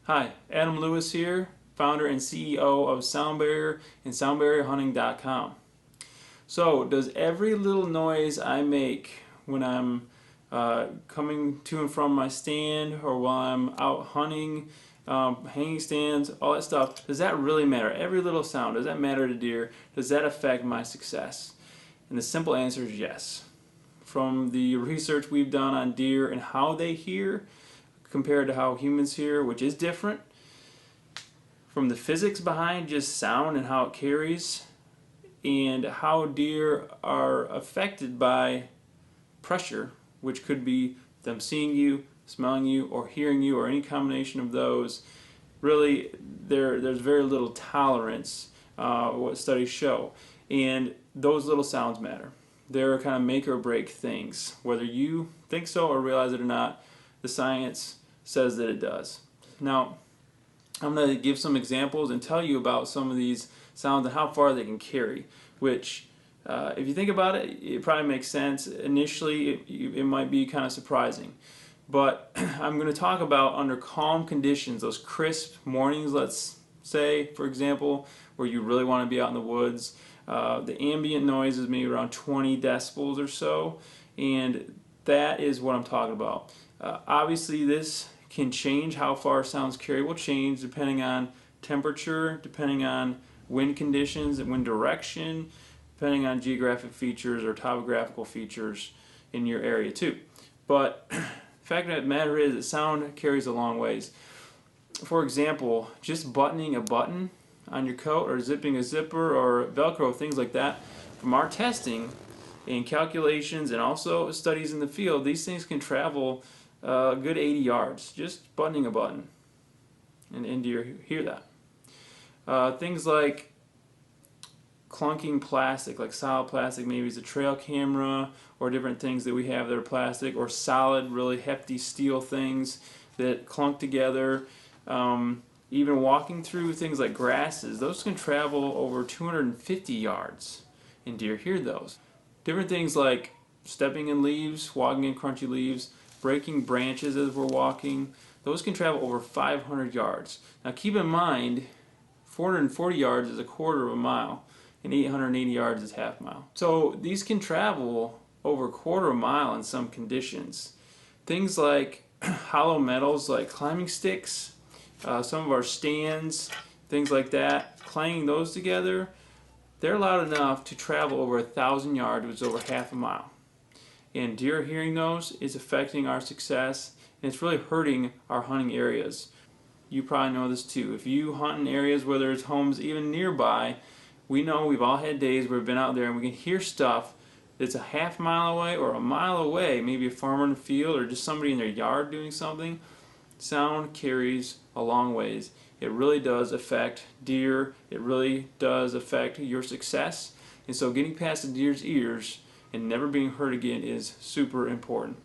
Hi, Adam Lewis here, founder and CEO of Sound Barrier and SoundBarrierHunting.com. So, does every little noise I make when I'm coming to and from my stand or while I'm out hunting, hanging stands, all that stuff, does that really matter? Every little sound, does that matter to deer? Does that affect my success? And the simple answer is yes. From the research we've done on deer and how they hear compared to how humans hear, which is different, from the physics behind just sound and how it carries, and how deer are affected by pressure, which could be them seeing you, smelling you, or hearing you, or any combination of those. Really, there's very little tolerance, what studies show, and those little sounds matter. They're kind of make or break things. Whether you think so or realize it or not, the science says that it does. Now, I'm going to give some examples and tell you about some of these sounds and how far they can carry, which if you think about it, it probably makes sense. Initially, it might be kind of surprising. But I'm going to talk about under calm conditions, those crisp mornings, let's say, for example, where you really want to be out in the woods. The ambient noise is maybe around 20 decibels or so, and that is what I'm talking about. Obviously, this can change. How far sounds carry will change depending on temperature, depending on wind conditions and wind direction, depending on geographic features or topographical features in your area too. But the fact of the matter is that sound carries a long ways. For example, just buttoning a button on your coat or zipping a zipper or Velcro, things like that, from our testing and calculations and also studies in the field, these things can travel a good 80 yards, just buttoning a button, and deer hear that. Things like clunking plastic, like solid plastic, maybe it's a trail camera or different things that we have that are plastic, or solid, really hefty steel things that clunk together. Even walking through things like grasses, those can travel over 250 yards, and deer hear those. Different things like stepping in leaves, walking in crunchy leaves, breaking branches as we're walking, those can travel over 500 yards. Now keep in mind, 440 yards is a quarter of a mile, and 880 yards is half a mile. So these can travel over a quarter of a mile in some conditions. Things like hollow metals like climbing sticks, some of our stands, things like that, clanging those together, they're loud enough to travel over 1,000 yards, which is over half a mile. And deer hearing those is affecting our success, and it's really hurting our hunting areas. You probably know this too. If you hunt in areas where there's homes even nearby, we know we've all had days where we've been out there and we can hear stuff that's a half mile away or a mile away, maybe a farmer in the field or just somebody in their yard doing something. Sound carries a long ways. It really does affect deer. It really does affect your success. And so getting past the deer's ears and never being hurt again is super important.